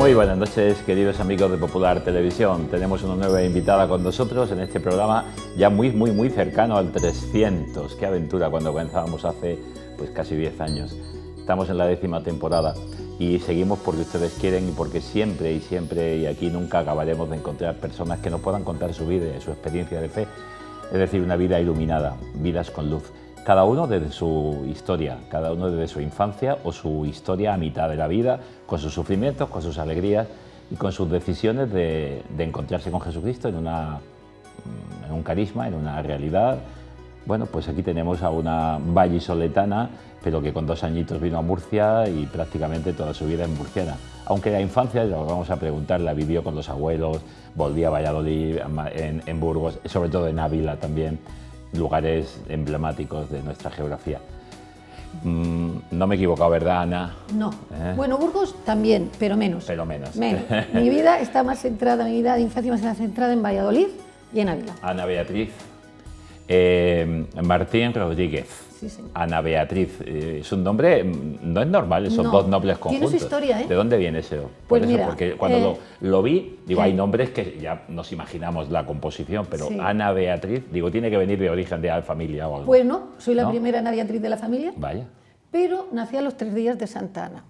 Muy buenas noches, queridos amigos de Popular Televisión. Tenemos una nueva invitada con nosotros en este programa ya muy cercano al 300. Qué aventura cuando comenzábamos hace pues casi 10 años. Estamos en la 10ª temporada y seguimos porque ustedes quieren y porque siempre y aquí nunca acabaremos de encontrar personas que nos puedan contar su vida y su experiencia de fe. Es decir, una vida iluminada, vidas con luz. Cada uno desde su historia, cada uno desde su infancia o su historia a mitad de la vida, con sus sufrimientos, con sus alegrías y con sus decisiones de encontrarse con Jesucristo en un carisma, en una realidad. Bueno, pues aquí tenemos a una vallisoletana, pero que con 2 añitos vino a Murcia y prácticamente toda su vida es murciana. Aunque la infancia, lo vamos a preguntar, la vivió con los abuelos, volvía a Valladolid, en Burgos, sobre todo en Ávila también, lugares emblemáticos de nuestra geografía. No me he equivocado, ¿verdad, Ana? No. Bueno, Burgos también, pero menos. Pero menos. Mi vida está más centrada, mi vida de infancia más centrada en Valladolid y en Ávila. Ana Beatriz Martín Rodríguez. Sí, señor. Ana Beatriz, es un nombre, no es normal, esos dos nombres conjuntos. Tiene su historia, ¿eh? ¿De dónde viene eso? Pues mira, porque cuando lo vi, digo, hay nombres que ya nos imaginamos la composición, pero sí. Ana Beatriz, digo, tiene que venir de origen de la familia o algo. Pues no, soy la primera Ana Beatriz de la familia. Vaya. Pero nací a los 3 días de Santa Ana.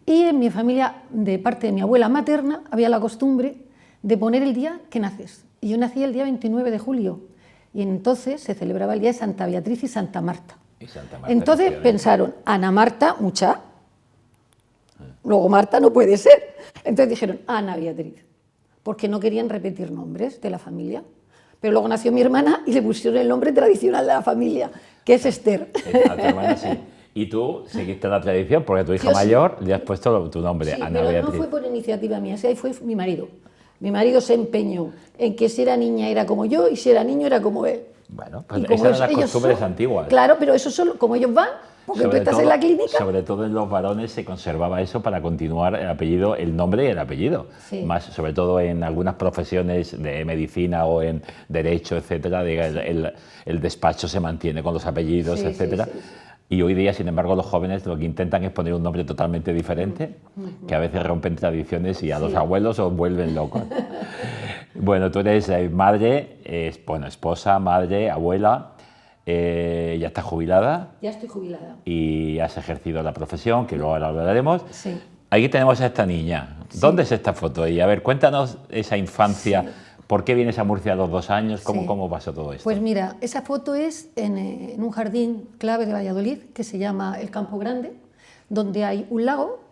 Y en mi familia, de parte de mi abuela materna, había la costumbre de poner el día que naces. Y yo nací el día 29 de julio. Y entonces se celebraba el día de Santa Beatriz y Santa Marta. Entonces pensaron, Ana Marta, mucha, luego Marta no puede ser. Entonces dijeron, Ana Beatriz, porque no querían repetir nombres de la familia. Pero luego nació mi hermana y le pusieron el nombre tradicional de la familia, que es Esther. A tu hermana sí. Y tú seguiste la tradición, porque tu hija mayor le has puesto tu nombre, sí, Ana pero Beatriz. No fue por iniciativa mía, ahí fue mi marido. Mi marido se empeñó en que si era niña era como yo y si era niño era como él. Bueno, pues esas eran las costumbres antiguas. Claro, pero eso solo, como ellos van, porque tú estás en la clínica. Sobre todo en los varones se conservaba eso para continuar el apellido, el nombre y el apellido. Sí. Más, sobre todo en algunas profesiones de medicina o en derecho, etcétera, el despacho se mantiene con los apellidos, sí, etcétera. Sí. Y hoy día, sin embargo, los jóvenes lo que intentan es poner un nombre totalmente diferente, que a veces rompen tradiciones y a los abuelos os vuelven locos. Bueno, tú eres madre, esposa, madre, abuela, ya estás jubilada. Ya estoy jubilada. Y has ejercido la profesión, que luego ahora hablaremos. Sí. Aquí tenemos a esta niña. Sí. ¿Dónde es esta foto? Y a ver, cuéntanos esa infancia. Sí. ¿Por qué vienes a Murcia a los 2 años? ¿Cómo pasó todo esto? Pues mira, esa foto es en un jardín clave de Valladolid que se llama el Campo Grande, donde hay un lago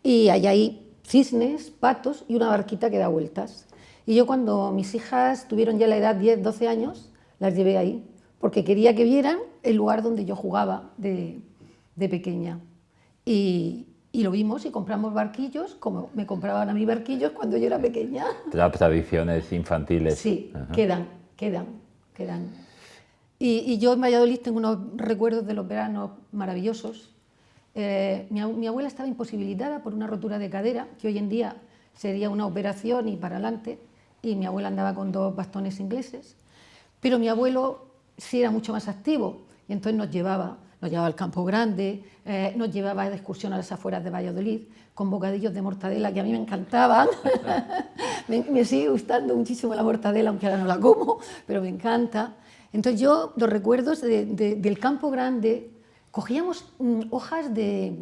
y hay cisnes, patos y una barquita que da vueltas. Y yo cuando mis hijas tuvieron ya la edad 10, 12 años, las llevé ahí, porque quería que vieran el lugar donde yo jugaba de pequeña. Y lo vimos y compramos barquillos, como me compraban a mí barquillos cuando yo era pequeña. Las tradiciones infantiles. Sí, quedan. Y yo en Valladolid tengo unos recuerdos de los veranos maravillosos. Mi abuela estaba imposibilitada por una rotura de cadera, que hoy en día sería una operación y para adelante, y mi abuela andaba con 2 bastones ingleses, pero mi abuelo sí era mucho más activo, y entonces nos llevaba al Campo Grande, nos llevaba de excursión a las afueras de Valladolid, con bocadillos de mortadela que a mí me encantaban. me sigue gustando muchísimo la mortadela, aunque ahora no la como, pero me encanta. Entonces yo, los recuerdos del Campo Grande, cogíamos hojas de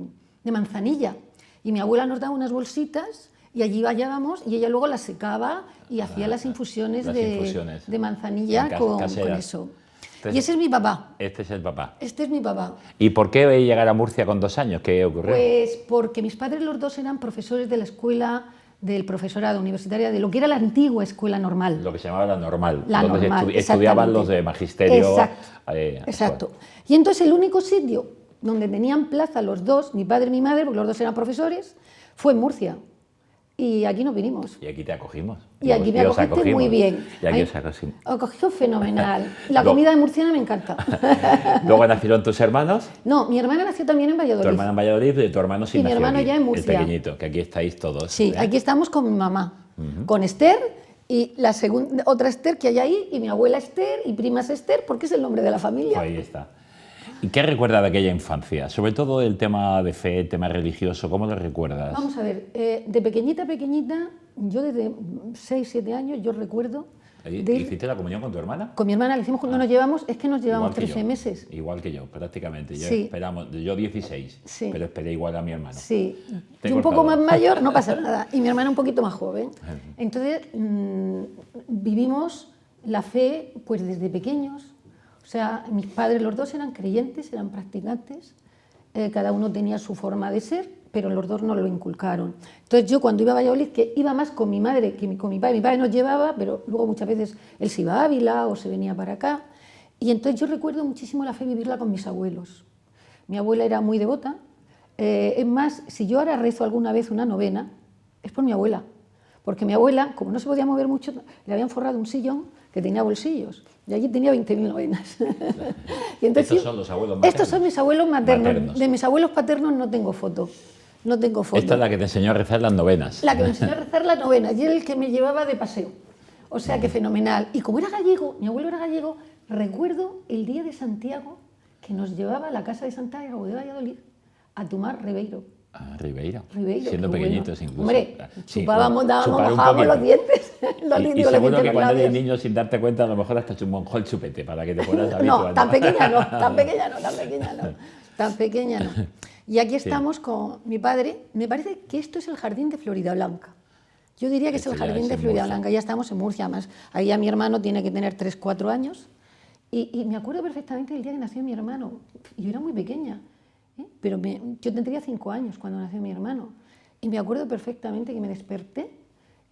manzanilla y mi abuela nos daba unas bolsitas y allí hallábamos y ella luego las secaba y hacía las infusiones de manzanilla con eso. Entonces, y ese es mi papá. Este es el papá. Este es mi papá. ¿Y por qué llegar a Murcia con 2 años? ¿Qué ocurrió? Pues porque mis padres los dos eran profesores de la escuela del profesorado universitaria, de lo que era la antigua escuela normal. Lo que se llamaba la normal. La donde normal, estudiaban los de magisterio. Exacto. Y entonces el único sitio donde tenían plaza los dos, mi padre y mi madre, porque los dos eran profesores, fue en Murcia. Y aquí nos vinimos. Y aquí te acogimos. Y aquí me acogiste muy bien. Y aquí os acogimos. Acogido fenomenal. La comida de murciana me encanta. ¿Luego nacieron tus hermanos? No, mi hermana nació también en Valladolid. Tu hermana en Valladolid y tu hermano sí nació mi hermano aquí, ya en Murcia. El pequeñito, que aquí estáis todos. Sí, aquí estamos con mi mamá, con Esther y la otra Esther que hay ahí, y mi abuela Esther y primas Esther, porque es el nombre de la familia. Ahí está. ¿Y qué recuerdas de aquella infancia? Sobre todo el tema de fe, el tema religioso, ¿cómo lo recuerdas? Vamos a ver, de pequeñita, yo desde 6, 7 años, yo recuerdo... ¿Hiciste la comunión con tu hermana? Con mi hermana le hicimos cuando nos llevamos, es que nos llevamos 13 yo, meses. Igual que yo, prácticamente. Sí. Yo 16, Sí. pero esperé igual a mi hermano. Sí, Te he yo un poco cortado. más mayor, no pasa nada, y mi hermana un poquito más joven. Entonces, vivimos la fe pues desde pequeños. O sea, mis padres los dos eran creyentes, eran practicantes, cada uno tenía su forma de ser, pero los dos nos lo inculcaron. Entonces yo cuando iba a Valladolid, que iba más con mi madre que con mi padre nos llevaba, pero luego muchas veces él se iba a Ávila o se venía para acá, y entonces yo recuerdo muchísimo la fe vivirla con mis abuelos. Mi abuela era muy devota, es más, si yo ahora rezo alguna vez una novena, es por mi abuela, porque mi abuela, como no se podía mover mucho, le habían forrado un sillón que tenía bolsillos, y allí tenía 20.000 novenas. Y entonces, ¿Estos son los abuelos maternos? Estos son mis abuelos maternos. De mis abuelos paternos no tengo foto. No tengo foto. Esta es la que te enseñó a rezar las novenas. La que me enseñó a rezar las novenas, y era el que me llevaba de paseo. O sea, que fenomenal. Y como era gallego, mi abuelo era gallego, recuerdo el día de Santiago que nos llevaba a la casa de Santiago de Valladolid a tomar Ribeiro. Ah, Ribeiro. qué Siendo pequeñitos bueno. incluso. Hombre, Sí, chupábamos, chupar un mojábamos los poquito. dientes. Y seguro que cuando eres niño, sin darte cuenta, a lo mejor hasta un monjol chupete para que te puedas habituar. No, tan pequeña no, tan pequeña no, tan pequeña no, tan pequeña no. Y aquí estamos con mi padre. Me parece que esto es el jardín de Florida Blanca. Yo diría que es el jardín de Florida Blanca. Ya estamos en Murcia, más. Ahí ya mi hermano tiene que tener 3, 4 años. Y me acuerdo perfectamente del día que nació mi hermano. Yo era muy pequeña, pero yo tendría 5 años cuando nació mi hermano. Y me acuerdo perfectamente que me desperté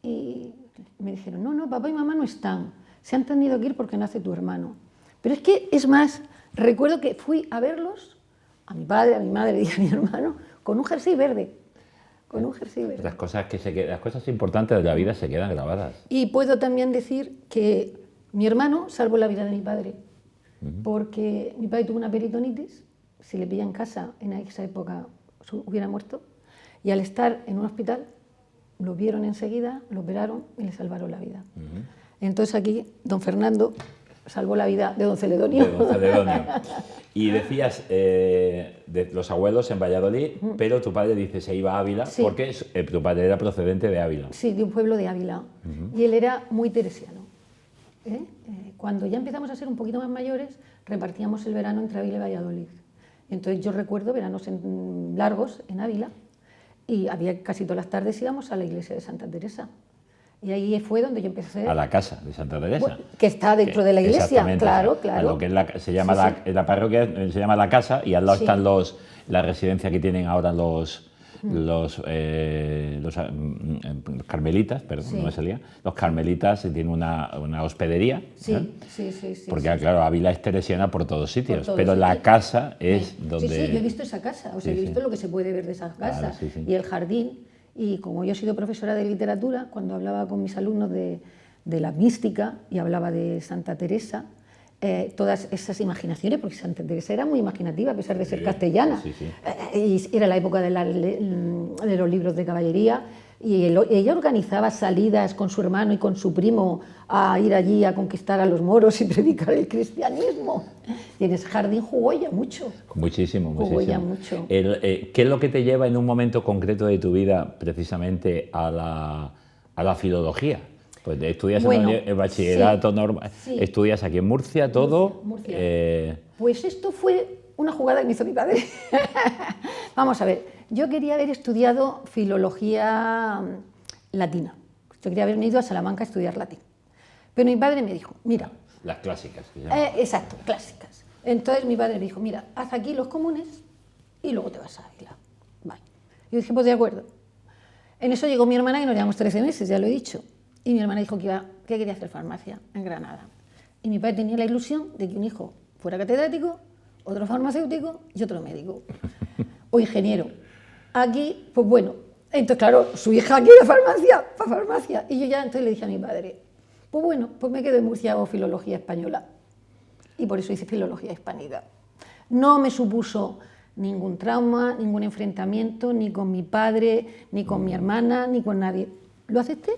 y me dijeron, no, papá y mamá no están. Se han tenido que ir porque nace tu hermano. Pero es que, es más, recuerdo que fui a verlos, a mi padre, a mi madre y a mi hermano, con un jersey verde. Con un jersey verde. Las cosas importantes de la vida se quedan grabadas. Y puedo también decir que mi hermano salvó la vida de mi padre, porque mi padre tuvo una peritonitis, si le pilla en casa en esa época hubiera muerto, y al estar en un hospital lo vieron enseguida, lo operaron y le salvaron la vida. Entonces aquí don Fernando salvó la vida de don Celedonio. De don Celedonio. Y decías de los abuelos en Valladolid, pero tu padre dice se iba a Ávila, Sí. porque tu padre era procedente de Ávila. Sí, de un pueblo de Ávila. Y él era muy teresiano. Cuando ya empezamos a ser un poquito más mayores, repartíamos el verano entre Ávila y Valladolid. Entonces yo recuerdo veranos largos en Ávila, y había casi todas las tardes íbamos a la iglesia de Santa Teresa. Y ahí fue donde yo empecé A la casa de Santa Teresa. Bueno, que está dentro de la iglesia, Exactamente, claro, o sea, claro. a lo que es se llama Sí, la parroquia se llama la casa, y al lado Sí. están la residencia que tienen ahora los carmelitas, perdón, Sí. no me salía. Los carmelitas tienen una hospedería. Sí, ¿eh? sí. Porque, claro, Ávila es teresiana por todos sitios, todos pero la sitios. casa es donde... Sí, yo he visto esa casa, o sea, Sí, yo he sí. visto lo que se puede ver de esa casa, Claro, sí. y el jardín. Y como yo he sido profesora de literatura, cuando hablaba con mis alumnos de la mística y hablaba de Santa Teresa, todas esas imaginaciones, porque Santa Teresa era muy imaginativa a pesar de ser castellana, Sí. y era la época de los libros de caballería, y ella organizaba salidas con su hermano y con su primo a ir allí a conquistar a los moros y predicar el cristianismo. Y en ese jardín jugó ella mucho. Muchísimo. Jugó ella mucho. ¿Qué es lo que te lleva en un momento concreto de tu vida precisamente a la filología? Pues estudias Bueno, el bachillerato sí, normal, sí. estudias aquí en Murcia, todo. Murcia. Pues esto fue una jugada que me hizo mi padre. Vamos a ver, yo quería haber estudiado filología latina. Yo quería haberme ido a Salamanca a estudiar latín. Pero mi padre me dijo, mira... Las clásicas. Que se llaman. Exacto, clásicas. Entonces mi padre me dijo, mira, haz aquí los comunes y luego te vas a Ávila. Vale. Yo dije, pues de acuerdo. En eso llegó mi hermana, que nos llevamos 13 meses, ya lo he dicho. Y mi hermana dijo que quería hacer farmacia en Granada. Y mi padre tenía la ilusión de que un hijo fuera catedrático, otro farmacéutico y otro médico. O ingeniero. Aquí, pues bueno. Entonces, claro, su hija quiere farmacia, para farmacia. Y yo ya entonces le dije a mi padre, pues bueno, pues me quedo en Murcia o filología española. Y por eso hice filología hispánica. No me supuso ningún trauma, ningún enfrentamiento, ni con mi padre, ni con mi hermana, ni con nadie. Lo acepté,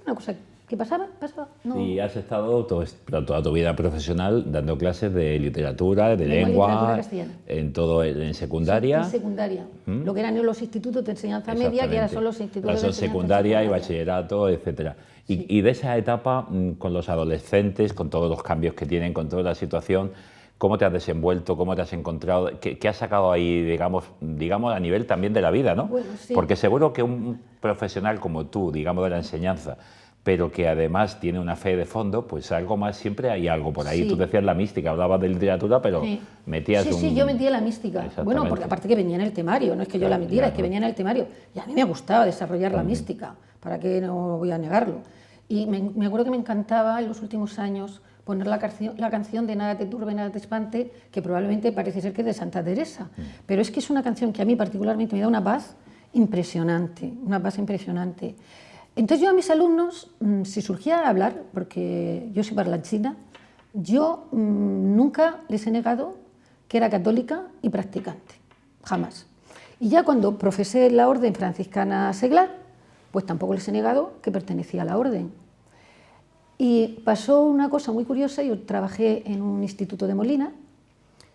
una cosa ¿Qué pasaba? Pasaba. No. Y has estado toda tu vida profesional dando clases de literatura, de lengua, en secundaria. Sí, en secundaria. Lo que eran los institutos de enseñanza media, que ahora son los institutos de enseñanza secundaria y bachillerato, etcétera. Sí. Y de esa etapa, con los adolescentes, con todos los cambios que tienen, con toda la situación, ¿cómo te has desenvuelto? ¿Cómo te has encontrado? ¿Qué has sacado ahí, digamos, a nivel también de la vida, ¿no? Bueno, sí. Porque seguro que un profesional como tú, digamos, de la enseñanza, pero que además tiene una fe de fondo, pues algo más, siempre hay algo por ahí. Sí. Tú decías la mística, hablabas de literatura, pero metías Sí, yo metía la mística. Bueno, porque aparte que venía en el temario, no es que yo la metiera, es que venía en el temario. Y a mí me gustaba desarrollar la mística, ¿para qué no voy a negarlo? Y me acuerdo que me encantaba en los últimos años poner la canción de Nada te turbe, nada te espante, que probablemente parece ser que es de Santa Teresa. Pero es que es una canción que a mí particularmente me da una paz impresionante, una paz impresionante. Entonces yo a mis alumnos, si surgía a hablar, porque yo soy parlanchina, yo nunca les he negado que era católica y practicante, jamás. Y ya cuando profesé la orden franciscana seglar, pues tampoco les he negado que pertenecía a la orden. Y pasó una cosa muy curiosa, yo trabajé en un instituto de Molina,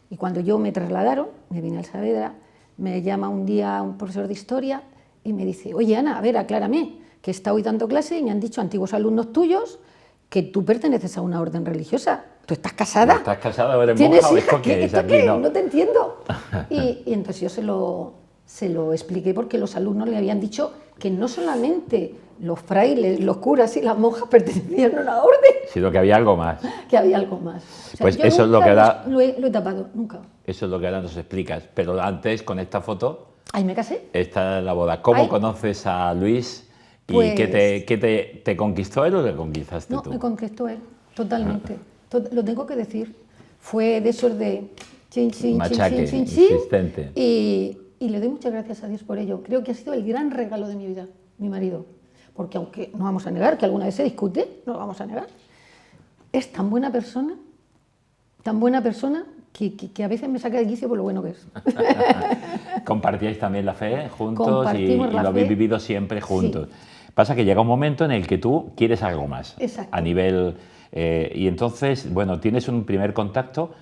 y cuando yo me trasladaron, me vine al Saavedra, me llama un día un profesor de historia y me dice, oye Ana, a ver, aclárame, que está hoy dando clase y me han dicho antiguos alumnos tuyos que tú perteneces a una orden religiosa. ¿Tú estás casada? ¿Estás casada o eres monja? ¿Tienes hija? ¿Qué es aquí? No te entiendo. Y entonces yo se lo expliqué porque los alumnos le habían dicho que no solamente los frailes, los curas y las monjas pertenecían a una orden, sino que había algo más. Que había algo más. O sea, pues eso es lo que ahora... Lo he tapado, nunca. Eso es lo que ahora nos explicas. Pero antes, con esta foto... Ahí me casé. Está en la boda. ¿Cómo conoces a Luis? ¿Y pues, qué te conquistó él o le conquistaste tú? No, me conquistó él, totalmente. Lo tengo que decir. Fue de esos de... Machaque, insistente. Y le doy muchas gracias a Dios por ello. Creo que ha sido el gran regalo de mi vida, mi marido. Porque aunque no vamos a negar que alguna vez se discute, no lo vamos a negar, es tan buena persona que a veces me saca de quicio por lo bueno que es. Compartíais también la fe juntos y lo habéis vivido siempre juntos. Sí. Pasa que llega un momento en el que tú quieres algo más. Exacto. A nivel... y entonces, bueno, tienes un primer contacto.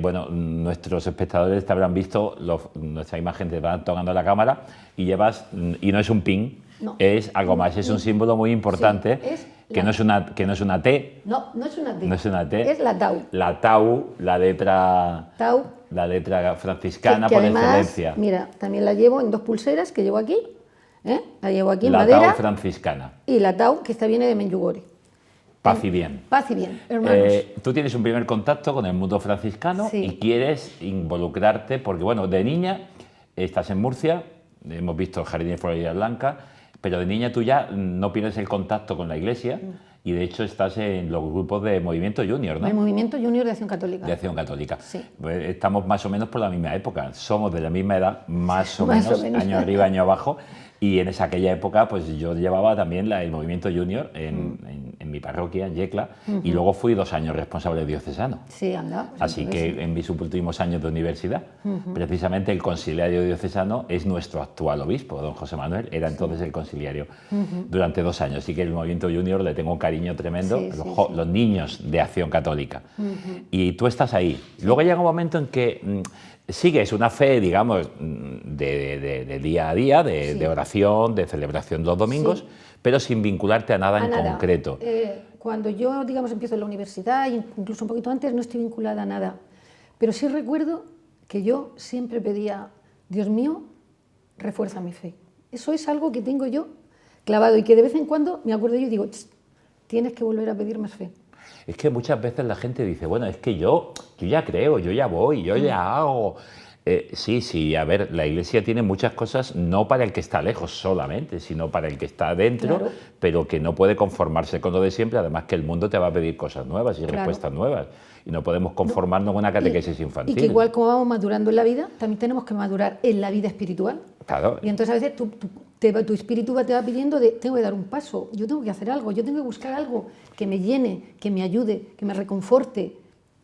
Bueno, nuestros espectadores te habrán visto, nuestra imagen te va tocando la cámara y llevas, y no es un pin, no, es algo más, es un símbolo muy importante, sí, que no es una T. No es una T. No es una T. Es la Tau. La Tau, la letra Tau. La letra franciscana que por además, excelencia. Mira, también la llevo en 2 pulseras que llevo aquí, la llevo aquí en la madera. La Tau franciscana. Y la Tau, que esta viene de Medjugorje. Paz y bien. Paz y bien, hermanos. Tú tienes un primer contacto con el mundo franciscano, sí, y quieres involucrarte, porque bueno, de niña estás en Murcia, hemos visto el Jardín de Florida Blanca, pero de niña tú ya no pierdes el contacto con la iglesia y de hecho estás en los grupos de Movimiento Junior, ¿no? El Movimiento Junior de Acción Católica. De Acción Católica. Sí. Estamos más o menos por la misma época, somos de la misma edad, más o menos, año arriba, año abajo. Y en aquella época, pues yo llevaba también el Movimiento Junior en mi parroquia, en Yecla, y luego fui 2 años responsable diocesano. Sí, anda. Pues así que en mis últimos años de universidad, precisamente el conciliario diocesano es nuestro actual obispo, don José Manuel, era entonces el conciliario durante 2 años. Así que el Movimiento Junior le tengo un cariño tremendo, los niños de Acción Católica. Y tú estás ahí. Luego llega un momento en que... sigues una fe, digamos, de día a día, de oración, de celebración los domingos, pero sin vincularte a nada en concreto. Cuando yo, digamos, empiezo en la universidad, incluso un poquito antes, no estoy vinculada a nada. Pero sí recuerdo que yo siempre pedía, Dios mío, refuerza mi fe. Eso es algo que tengo yo clavado y que de vez en cuando me acuerdo yo y digo, tienes que volver a pedir más fe. Es que muchas veces la gente dice, bueno, es que yo ya creo, yo ya voy, yo ya hago. Sí, a ver, la Iglesia tiene muchas cosas, no para el que está lejos solamente, sino para el que está dentro, claro, pero que no puede conformarse con lo de siempre, además que el mundo te va a pedir cosas nuevas y respuestas nuevas, y no podemos conformarnos con una catequesis infantil. Y que igual como vamos madurando en la vida, también tenemos que madurar en la vida espiritual. Claro. Y entonces a veces tu espíritu te va pidiendo tengo que dar un paso, yo tengo que hacer algo, yo tengo que buscar algo que me llene, que me ayude, que me reconforte.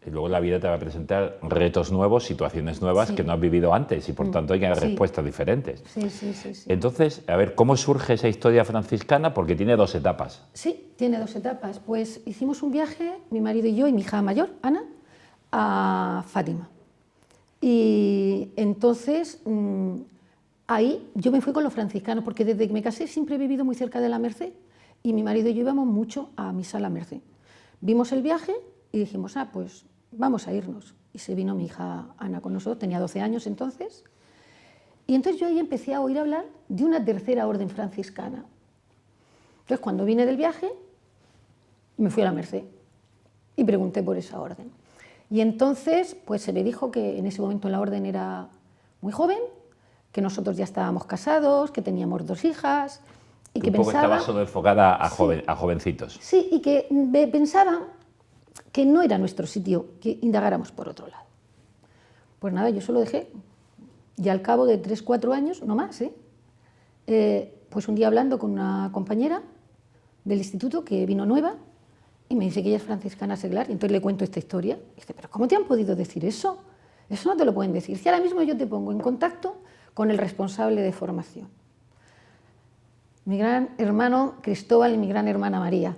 Y luego la vida te va a presentar retos nuevos, situaciones nuevas que no has vivido antes y por tanto hay que dar respuestas diferentes. Sí. Entonces, a ver, ¿cómo surge esa historia franciscana? Porque tiene 2 etapas. Sí, tiene 2 etapas. Pues hicimos un viaje, mi marido y yo y mi hija mayor, Ana, a Fátima. Y entonces ahí yo me fui con los franciscanos, porque desde que me casé siempre he vivido muy cerca de la Merced y mi marido y yo íbamos mucho a misa a la Merced. Vimos el viaje y dijimos, pues vamos a irnos. Y se vino mi hija Ana con nosotros, tenía 12 años entonces. Y entonces yo ahí empecé a oír hablar de una tercera orden franciscana. Entonces cuando vine del viaje, me fui a la Merced y pregunté por esa orden. Y entonces pues se me dijo que en ese momento la orden era muy joven, que nosotros ya estábamos casados, que teníamos 2 hijas y que un poco pensaba, estaba solo enfocada a jovencitos. Sí, y que pensaban que no era nuestro sitio, que indagáramos por otro lado. Pues nada, yo eso lo dejé. Y al cabo de 3, 4 años, no más, pues un día hablando con una compañera del instituto que vino nueva y me dice que ella es franciscana seglar, y entonces le cuento esta historia. Y dice, ¿pero cómo te han podido decir eso? Eso no te lo pueden decir. Si ahora mismo yo te pongo en contacto con el responsable de formación. Mi gran hermano Cristóbal y mi gran hermana María.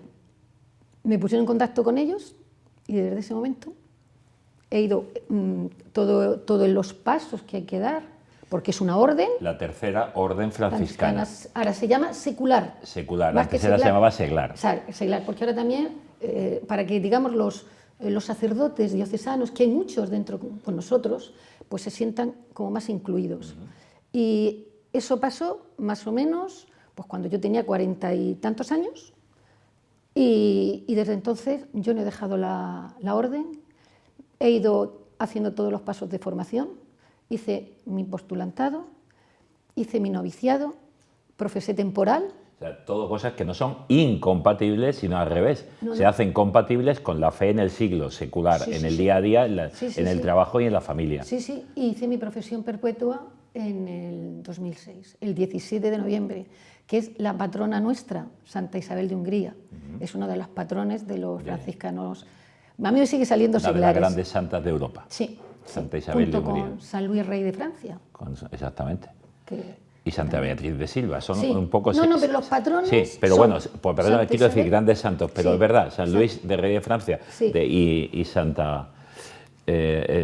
Me pusieron en contacto con ellos y desde ese momento he ido todos los pasos que hay que dar, porque es una orden. La tercera orden franciscana. Ahora se llama secular. Secular, la tercera se llamaba seglar. Seglar, porque ahora también, para que digamos los sacerdotes diocesanos, que hay muchos dentro con nosotros, pues se sientan como más incluidos. Y eso pasó más o menos pues cuando yo tenía 40 y tantos años, y desde entonces yo no he dejado la orden, he ido haciendo todos los pasos de formación, hice mi postulantado, hice mi noviciado, profesé temporal. O sea, todo cosas que no son incompatibles, sino al revés. Se No. hacen compatibles con la fe en el siglo secular, en el día a día, en el trabajo y en la familia. Sí, y hice mi profesión perpetua en el 2006, el 17 de noviembre, que es la patrona nuestra, Santa Isabel de Hungría. Es una de las patrones de los franciscanos. A mí me sigue saliendo seglares. Una de las grandes santas de Europa. Sí. Santa Isabel de Hungría. Junto con San Luis, rey de Francia. Exactamente. Que, y Santa Beatriz de Silva, son sí. un poco... No, pero los patrones... Sí, pero bueno, pues, perdón, quiero decir grandes santos, pero es verdad, San Luis de Rey de Francia y Santa...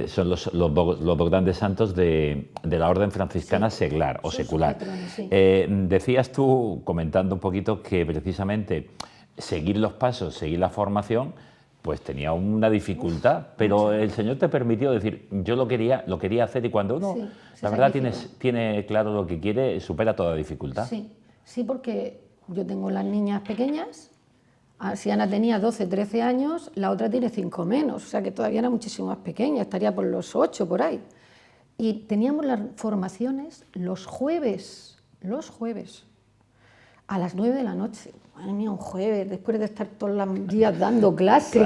son los dos grandes santos de la orden franciscana seglar o secular. Decías tú, comentando un poquito, que precisamente seguir los pasos, seguir la formación, pues tenía una dificultad, pero el Señor te permitió decir, yo lo quería hacer, y cuando uno, la verdad, tiene claro lo que quiere, supera toda dificultad. Sí, porque yo tengo las niñas pequeñas. Si Ana tenía 12, 13 años, la otra tiene 5 menos, o sea que todavía era muchísimo más pequeña, estaría por los 8 por ahí. Y teníamos las formaciones los jueves, a las 9 de la noche. Madre mía, un jueves, después de estar todos los días dando clases.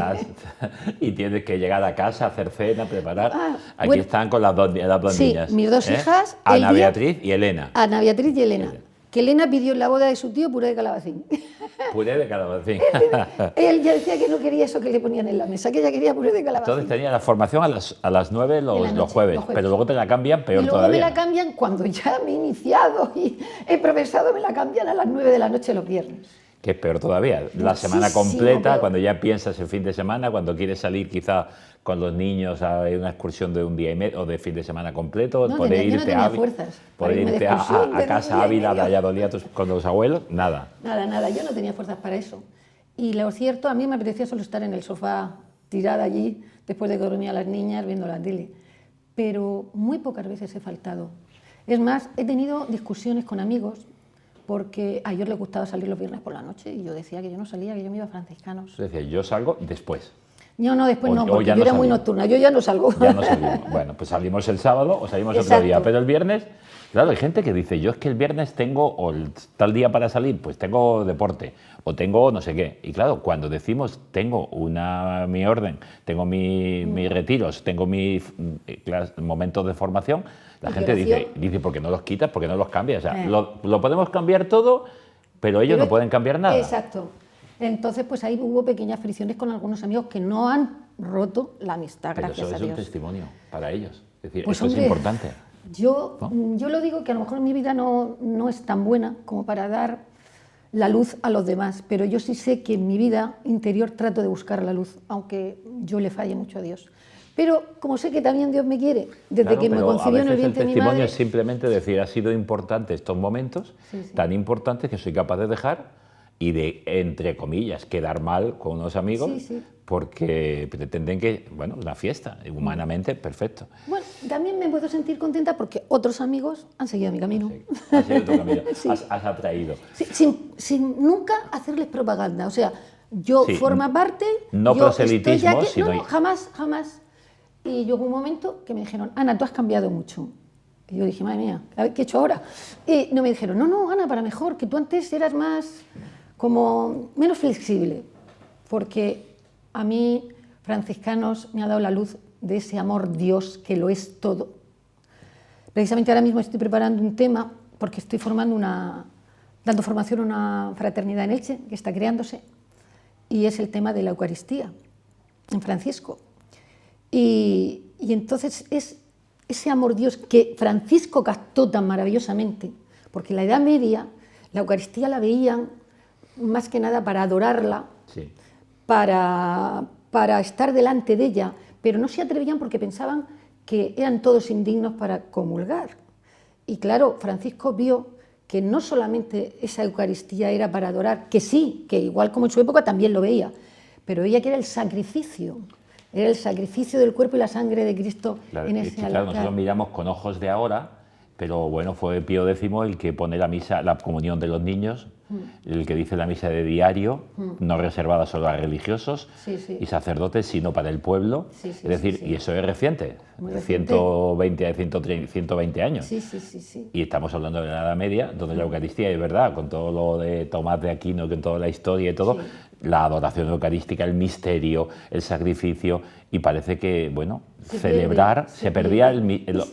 Y tienes que llegar a casa, hacer cena, preparar. Aquí están con las dos niñas. Mis 2 hijas. Ana Beatriz y Elena. Ana Beatriz y Elena. Que Elena pidió en la boda de su tío puré de calabacín. Puré de calabacín. Él ya decía que no quería eso que le ponían en la mesa, que ella quería puré de calabacín. Entonces tenía la formación a las 9 los jueves, pero luego te la cambian peor todavía. Y luego me la cambian cuando ya me he iniciado y he profesado, me la cambian a las 9 de la noche los viernes. Que es peor todavía, la semana completa, cuando ya piensas el fin de semana, cuando quieres salir quizá con los niños a una excursión de un día y medio o de fin de semana completo, poder irte a casa Ávila, de Valladolid con los abuelos, nada. Nada, yo no tenía fuerzas para eso. Y lo cierto, a mí me apetecía solo estar en el sofá, tirada allí, después de que dormía las niñas, viendo la tele. Pero muy pocas veces he faltado. Es más, he tenido discusiones con amigos, porque a ellos les gustaba salir los viernes por la noche y yo decía que yo no salía, que yo me iba a franciscanos. Decía, yo salgo después. No, después no, porque yo era muy nocturna, yo ya no salgo. Ya no salimos. Bueno, pues salimos el sábado o salimos otro día, pero el viernes, claro, hay gente que dice, yo es que el viernes tengo, o tal día para salir, pues tengo deporte, o tengo no sé qué. Y claro, cuando decimos, tengo mi orden, tengo mis retiros, tengo mis momentos de formación, la gente dice, ¿por qué no los quitas? ¿Por qué no los cambias? O sea, lo podemos cambiar todo, pero ellos no pueden cambiar nada. Exacto. Entonces, pues ahí hubo pequeñas fricciones con algunos amigos que no han roto la amistad, Pero gracias eso a es un Dios. testimonio para ellos. Es decir, Pues, esto hombre, es importante. Yo, ¿no? yo lo digo que a lo mejor mi vida no es tan buena como para dar la luz a los demás, pero yo sí sé que en mi vida interior trato de buscar la luz, aunque yo le falle mucho a Dios. Pero como sé que también Dios me quiere, desde Claro, que me pero concibió a en el veces el vientre de mi testimonio madre... es simplemente decir, ha sido importante estos momentos, Sí, sí. tan importantes que soy capaz de dejar y de, entre comillas, quedar mal con unos amigos Sí, sí. porque pretenden que, bueno, una fiesta, humanamente, perfecto. Bueno, también me puedo sentir contenta porque otros amigos han seguido mi camino. Ha sido tu camino, Sí. has atraído. Sí, sin nunca hacerles propaganda. O sea, yo Sí, forma parte, no yo estoy proselitismo, aquí. sino... No, jamás, jamás. Y llegó un momento que me dijeron, Ana, tú has cambiado mucho. Y yo dije, madre mía, a ver, ¿qué he hecho ahora? Y no me dijeron, no, Ana, para mejor, que tú antes eras más, como, menos flexible. Porque a mí, franciscanos, me ha dado la luz de ese amor Dios que lo es todo. Precisamente ahora mismo estoy preparando un tema, porque estoy dando formación a una fraternidad en Elche, que está creándose, y es el tema de la Eucaristía, en Francisco. Y entonces es ese amor Dios que Francisco captó tan maravillosamente, porque en la Edad Media la Eucaristía la veían más que nada para adorarla, Sí. para estar delante de ella, pero no se atrevían porque pensaban que eran todos indignos para comulgar. Y claro, Francisco vio que no solamente esa Eucaristía era para adorar, que sí, que igual como en su época también lo veía, pero veía que era el sacrificio del cuerpo y la sangre de Cristo Claro, en es ese que, altar. claro, nosotros miramos con ojos de ahora, pero bueno, fue Pío X el que pone la misa, la comunión de los niños, el que dice la misa de diario, no reservada solo a religiosos Sí, sí. y sacerdotes, sino para el pueblo. Sí, sí, es decir, sí, sí. y eso es reciente, Muy reciente. 120 años. Sí, sí, sí, sí. Y estamos hablando de la Edad Media, donde la Eucaristía es verdad, con todo lo de Tomás de Aquino, con toda la historia y todo, Sí. la adoración eucarística, el misterio, el sacrificio, y parece que, bueno, Se celebrar, pierde, se perdía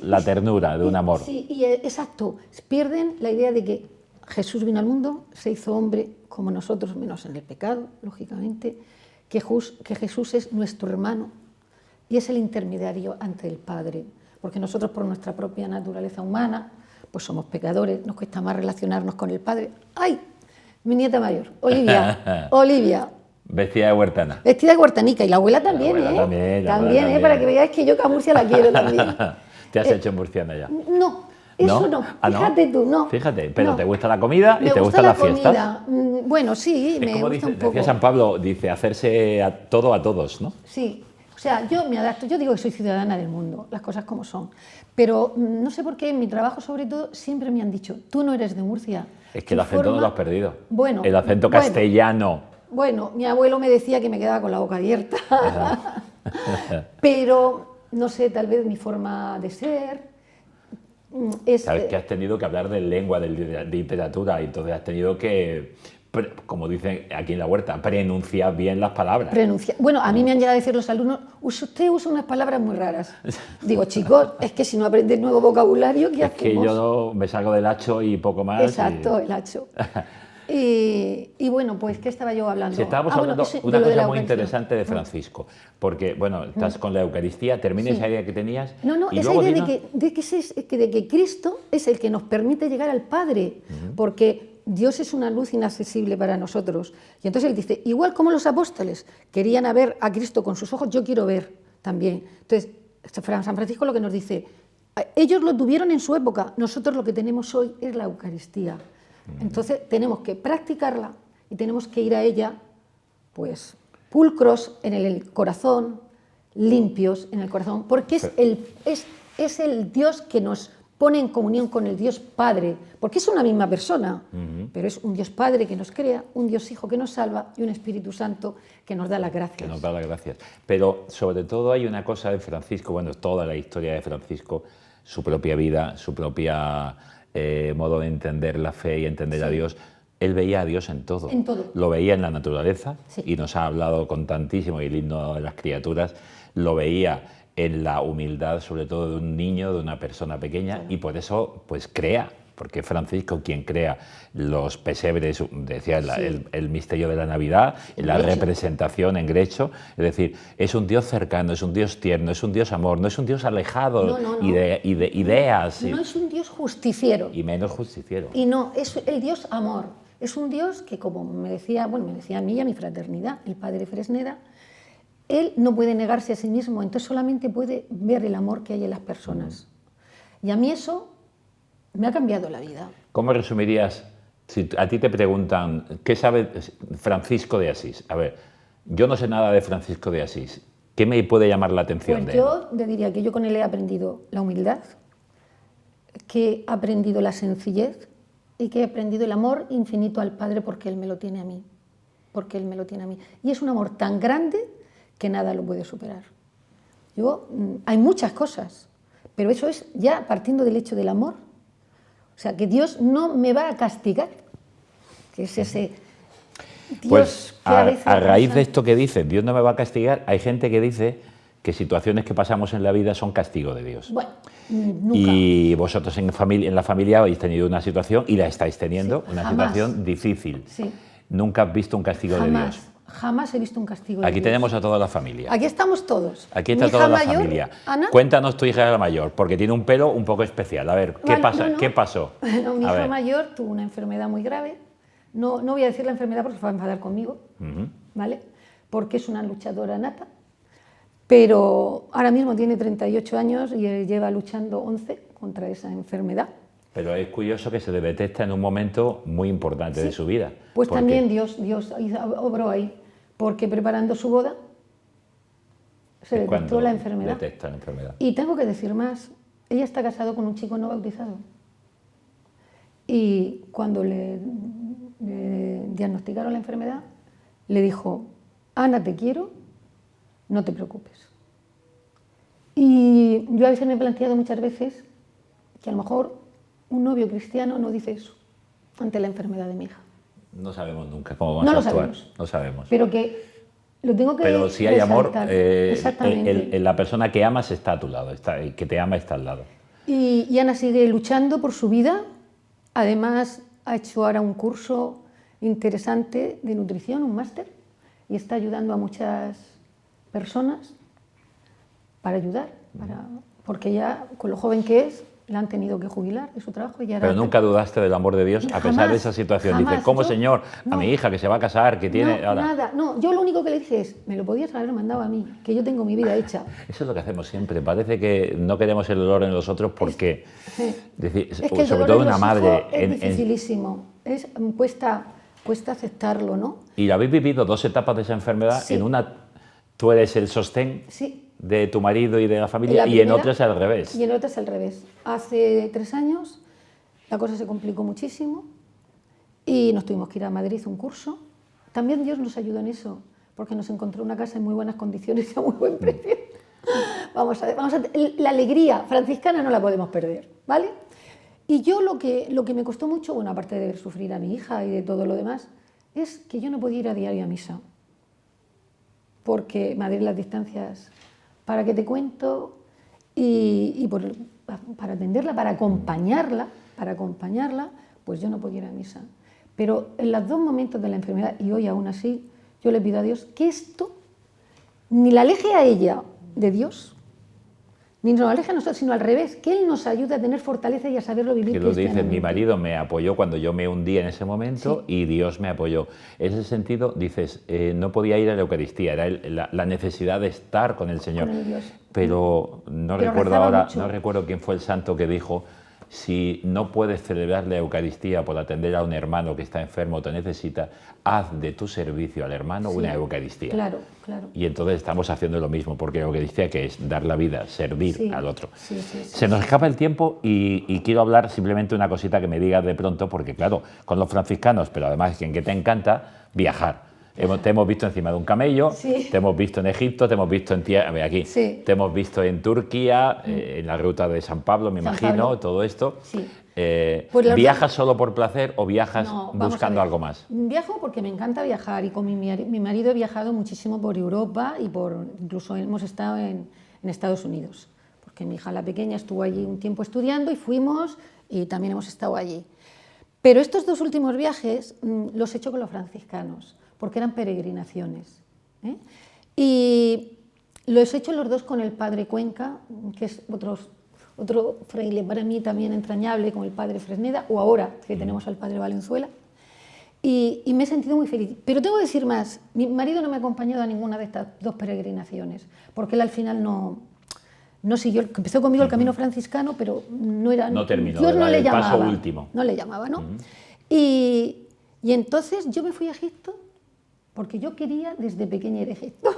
la ternura de un amor. Sí, exacto. Pierden la idea de que Jesús vino al mundo, se hizo hombre como nosotros, menos en el pecado, lógicamente, que Jesús es nuestro hermano y es el intermediario ante el Padre, porque nosotros por nuestra propia naturaleza humana, pues somos pecadores, nos cuesta más relacionarnos con el Padre. ¡Ay! Mi nieta mayor, Olivia, Olivia. Vestida de huertana. Vestida de huertanica, y la abuela también, abuela ¿eh? también, la También, abuela para también. que veáis que yo que a Murcia la quiero también. Te has hecho murciana ya. No, eso no. Ah, ¿no? Fíjate tú, no. Fíjate, pero No. te gusta la comida y Me te gusta gustan la las fiestas. comida. Bueno, sí, Es me como gusta un decía poco. San Pablo, dice, hacerse todo a todos, ¿no? Sí, o sea, yo me adapto, yo digo que soy ciudadana del mundo, las cosas como son, pero no sé por qué en mi trabajo sobre todo siempre me han dicho, tú no eres de Murcia. Es que Tu el acento no forma- lo has perdido. Bueno, El acento bueno. castellano. Bueno, mi abuelo me decía que me quedaba con la boca abierta, pero no sé, tal vez mi forma de ser es... Sabes que has tenido que hablar de lengua, de literatura, y entonces has tenido que, como dicen aquí en la huerta, pronunciar bien las palabras. Bueno, a mí me han llegado a decir los alumnos, usted usa unas palabras muy raras. Digo, chicos, es que si no aprendes nuevo vocabulario, ¿qué Es que hacemos? yo me salgo del hacho y poco más. Exacto, el hacho. Y bueno, pues, ¿qué estaba yo hablando? Si estábamos bueno, hablando eso, de una lo de cosa la muy Eucaristía. interesante de Francisco, porque, bueno, estás con la Eucaristía, termina Sí. esa idea que tenías. No, y esa luego idea vino- de que Cristo es el que nos permite llegar al Padre, porque Dios es una luz inaccesible para nosotros. Y entonces él dice, igual como los apóstoles querían ver a Cristo con sus ojos, yo quiero ver también. Entonces, San Francisco lo que nos dice, ellos lo tuvieron en su época, nosotros lo que tenemos hoy es la Eucaristía. Entonces tenemos que practicarla y tenemos que ir a ella, pues, pulcros en el corazón, limpios en el corazón, porque es el Dios que nos pone en comunión con el Dios Padre, porque es una misma persona, pero es un Dios Padre que nos crea, un Dios Hijo que nos salva y un Espíritu Santo que nos da las gracias. Que nos da las gracias. Pero sobre todo hay una cosa de Francisco, bueno, toda la historia de Francisco, su propia vida, su propia modo de entender la fe y entender a Dios. Él veía a Dios en todo. En todo. Lo veía en la naturaleza, Sí. y nos ha hablado con tantísimo, y el himno de las criaturas, lo veía en la humildad, sobre todo de un niño, de una persona pequeña, y por eso pues crea porque Francisco quien crea los pesebres, decía Sí. el misterio de la Navidad, la Grecho. representación en Grecho, es decir, es un Dios cercano, es un Dios tierno, es un Dios amor, no es un Dios alejado No, no, no. y de ideas, No es un Dios justiciero. y menos justiciero. Y no, es el Dios amor. Es un Dios que, como me decía, bueno, me decía a mí y a mi fraternidad, el padre Fresneda, él no puede negarse a sí mismo, entonces solamente puede ver el amor que hay en las personas. Y a mí eso me ha cambiado la vida. ¿Cómo resumirías, si a ti te preguntan, ¿qué sabe Francisco de Asís? A ver, yo no sé nada de Francisco de Asís. ¿Qué me puede llamar la atención Pues de él? yo te diría que yo con él he aprendido la humildad, que he aprendido la sencillez y que he aprendido el amor infinito al Padre porque Él me lo tiene a mí. Porque Él me lo tiene a mí. Y es un amor tan grande que nada lo puede superar. Hay muchas cosas, pero eso es ya partiendo del hecho del amor. O sea, que Dios no me va a castigar, que es ese Dios Pues que a veces a raíz pasa- de esto que dices, Dios no me va a castigar, hay gente que dice que situaciones que pasamos en la vida son castigo de Dios. Bueno, nunca. Y vosotros en la familia habéis tenido una situación y la estáis teniendo, Sí, una jamás. situación difícil. Sí. Nunca has visto un castigo de Dios. Jamás he visto un castigo de Aquí Dios. tenemos a toda la familia. Aquí estamos todos. Aquí Mi está hija toda la mayor, familia. Ana. Cuéntanos tu hija mayor, porque tiene un pelo un poco especial. A ver, ¿qué Vale, pasa? no. ¿Qué pasó? Bueno, mi A hija ver. mayor tuvo una enfermedad muy grave. No voy a decir la enfermedad porque se va a enfadar conmigo, ¿vale? Porque es una luchadora nata. Pero ahora mismo tiene 38 años y lleva luchando 11 contra esa enfermedad. Pero es curioso que se le detecta en un momento muy importante de su vida. Pues porque también Dios obró ahí, porque preparando su boda se es detectó cuando la enfermedad. detecta la enfermedad. Y tengo que decir más, ella está casada con un chico no bautizado. Y cuando le diagnosticaron la enfermedad, le dijo, Ana, te quiero, no te preocupes. Y yo a veces me he planteado muchas veces que a lo mejor un novio cristiano no dice eso ante la enfermedad de mi hija. No sabemos nunca cómo vamos No a lo actuar. sabemos. No sabemos. Pero que lo tengo que Pero si hay amor, resaltar. Exactamente. la persona que amas está a tu lado, que te ama está al lado. Y Ana sigue luchando por su vida. Además, ha hecho ahora un curso interesante de nutrición, un máster, y está ayudando a muchas personas para ayudar, porque ya, con lo joven que es, la han tenido que jubilar de su trabajo. Y ahora Pero nunca dudaste del amor de Dios a pesar de Jamás, esa situación. jamás. Dices, ¿cómo, Yo- Señor? A no. mi hija que se va a casar, que tiene... No, ahora. nada, no. Yo lo único que le dije es, me lo podías haber mandado a mí, que yo tengo mi vida hecha. Eso es lo que hacemos siempre. Parece que no queremos el dolor en los otros porque... decir, Es que el sobre dolor todo de una los madre... hijos es dificilísimo. Cuesta aceptarlo, ¿no? Y habéis vivido dos etapas de esa enfermedad. Sí. En una tú eres el sostén Sí. de tu marido y de la familia, La y en primera- otra es al revés. Y en otra es al revés. Hace 3 años la cosa se complicó muchísimo y nos tuvimos que ir a Madrid a un curso. También Dios nos ayudó en eso, porque nos encontró una casa en muy buenas condiciones y a muy buen precio. La alegría franciscana no la podemos perder, ¿vale? Y yo lo que me costó mucho, bueno, aparte de ver sufrir a mi hija y de todo lo demás, es que yo no podía ir a diario a misa, porque Madrid las distancias, ¿para qué te cuento? Para atenderla, para acompañarla, pues yo no podía ir a misa. Pero en los 2 momentos de la enfermedad, y hoy aún así, yo le pido a Dios que esto ni la aleje a ella de Dios, ni nos aleje a nosotros, sino al revés, que Él nos ayude a tener fortaleza y a saberlo vivir Que lo dices, mi cristianamente. marido me apoyó cuando yo me hundí en ese momento y Dios me apoyó. En ese sentido, dices, no podía ir a la Eucaristía, era la necesidad de estar con el Señor. Con el Dios. Pero no Pero recuerdo rezaba ahora, mucho. no recuerdo quién fue el santo que dijo, si no puedes celebrar la Eucaristía por atender a un hermano que está enfermo o te necesita, haz de tu servicio al hermano Sí, una Eucaristía. Claro, claro. Y entonces estamos haciendo lo mismo, porque la Eucaristía, que es dar la vida, servir Sí, al otro. sí, sí, sí, Se nos escapa el tiempo y quiero hablar simplemente una cosita que me digas de pronto, porque claro, con los franciscanos, pero además que te encanta viajar. Te hemos visto encima de un camello, Sí. te hemos visto en Egipto, te hemos visto aquí, Sí. te hemos visto en Turquía, en la ruta de San Pablo, me San imagino, Pablo. todo esto. Sí. ¿Viajas Pues la verdad- solo por placer o viajas No, vamos a buscando ver. algo más? Viajo porque me encanta viajar y con mi marido he viajado muchísimo por Europa y incluso hemos estado en Estados Unidos. porque mi hija la pequeña estuvo allí un tiempo estudiando y fuimos y también hemos estado allí. Pero estos 2 últimos viajes los he hecho con los franciscanos, porque eran peregrinaciones, ¿eh? Y los he hecho los 2 con el padre Cuenca, que es otro fraile para mí también entrañable, con el padre Fresneda, o ahora que tenemos al padre Valenzuela. Y me he sentido muy feliz. Pero tengo que decir más, mi marido no me ha acompañado a ninguna de estas 2 peregrinaciones, porque él al final no siguió, empezó conmigo el camino franciscano, pero no era... No terminó, Dios no le el llamaba, paso último. No le llamaba, ¿no? Y entonces yo me fui a Egipto, porque yo quería desde pequeña ir a Egipto.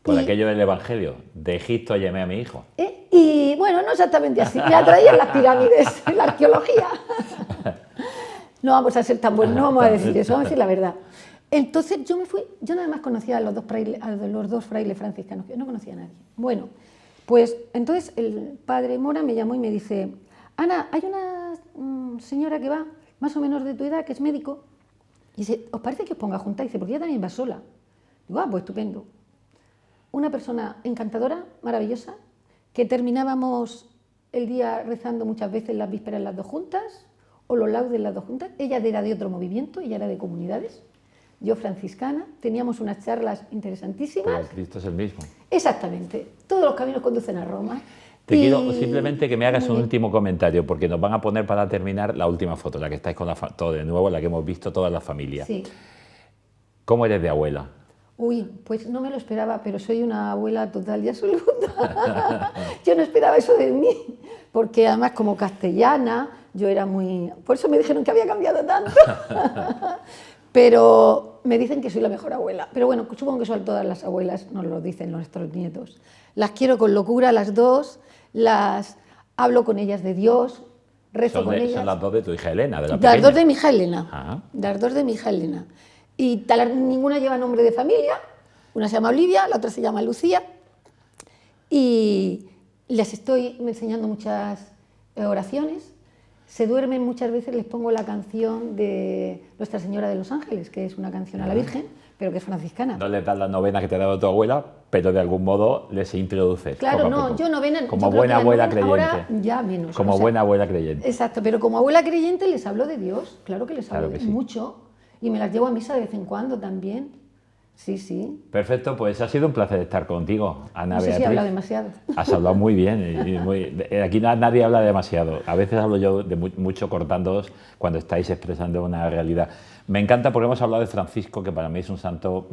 Por aquello del Evangelio, de Egipto llamé a mi hijo. Y bueno, no exactamente así, me atraían las pirámides, la arqueología. No vamos a ser tan buenos, no vamos a decir eso, vamos a decir la verdad. Entonces yo me fui, yo nada más conocía a los 2 frailes franciscanos, yo no conocía a nadie. Bueno, pues entonces el padre Mora me llamó y me dice: Ana, hay una señora que va más o menos de tu edad, que es médico, y dice, ¿os parece que os ponga junta? Y dice, porque ella también va sola. Digo, pues estupendo. Una persona encantadora, maravillosa, que terminábamos el día rezando muchas veces las vísperas las 2 juntas, o los laudes las 2 juntas. Ella era de otro movimiento, ella era de comunidades, yo franciscana, teníamos unas charlas interesantísimas. Pero Cristo es el mismo. Exactamente, todos los caminos conducen a Roma. Te quiero simplemente que me hagas un último comentario, porque nos van a poner para terminar la última foto, la que estáis con todo de nuevo, la que hemos visto toda la familia. Sí. ¿Cómo eres de abuela? Uy, pues no me lo esperaba, pero soy una abuela total y absoluta. Yo no esperaba eso de mí, porque además como castellana, yo era muy... Por eso me dijeron que había cambiado tanto. Pero me dicen que soy la mejor abuela. Pero bueno, supongo que son todas las abuelas, nos lo dicen nuestros nietos. Las quiero con locura, las 2, hablo con ellas de Dios, rezo con ellas. Son las 2 de tu hija Elena, de la Las pequeña. 2 de mi hija Elena. Ah. Las 2 de mi hija Elena. Y ninguna lleva nombre de familia, una se llama Olivia, la otra se llama Lucía, y les estoy enseñando muchas oraciones. Se duermen muchas veces, les pongo la canción de Nuestra Señora de los Ángeles, que es una canción a la Virgen, pero que es franciscana. No les das la novena que te ha dado tu abuela, pero de algún modo les introduces. Claro, poco a no, poco. yo novena... Como buena abuela creyente. Ahora ya menos. Como buena abuela creyente. Exacto, pero como abuela creyente les hablo de Dios, claro que les hablo Claro que sí. mucho, y me las llevo a misa de vez en cuando también. Sí, sí. Perfecto, pues ha sido un placer estar contigo, Ana No sé Beatriz. si habla demasiado. Has hablado muy bien. Aquí nadie habla demasiado. A veces hablo yo de mucho cortándoos cuando estáis expresando una realidad. Me encanta porque hemos hablado de Francisco, que para mí es un santo,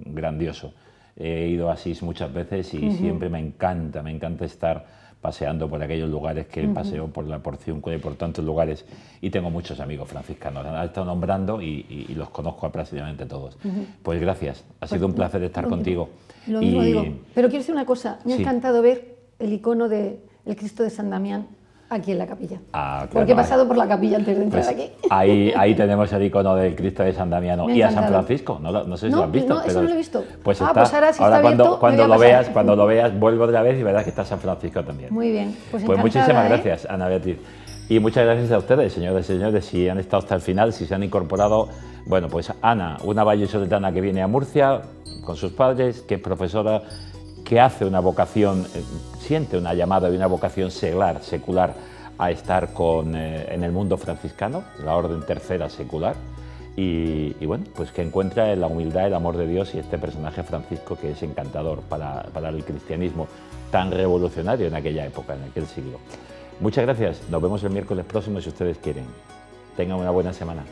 grandioso. He ido a Asís muchas veces y siempre me encanta estar paseando por aquellos lugares que él paseó por la Porciúncula y por tantos lugares, y tengo muchos amigos franciscanos, han estado nombrando y los conozco prácticamente todos. Pues gracias, ha sido un placer estar contigo. Lo mismo digo, pero quiero decir una cosa, me ha Sí. encantado ver el icono del Cristo de San Damián aquí en la capilla, Claro, porque he pasado por la capilla antes de entrar pues aquí. ahí tenemos el icono del Cristo de San Damiano. Me ha Y a San encantado. Francisco, no sé si No, lo has visto. no, eso no lo he visto. Pues Ah, está, pues ahora si está abierto, cuando me voy a pasar. cuando lo veas, vuelvo otra vez y verás que está San Francisco también. Muy bien, pues Pues encantada, muchísimas ¿eh? gracias, Ana Beatriz. Y muchas gracias a ustedes, señores y señores, si han estado hasta el final, si se han incorporado. Bueno, pues Ana, una vallisoletana que viene a Murcia con sus padres, que es profesora, que hace una vocación, siente una llamada y una vocación secular a estar en el mundo franciscano, la orden tercera secular, y bueno, pues que encuentra en la humildad el amor de Dios y este personaje Francisco que es encantador para el cristianismo tan revolucionario en aquella época, en aquel siglo. Muchas gracias, nos vemos el miércoles próximo si ustedes quieren. Tengan una buena semana.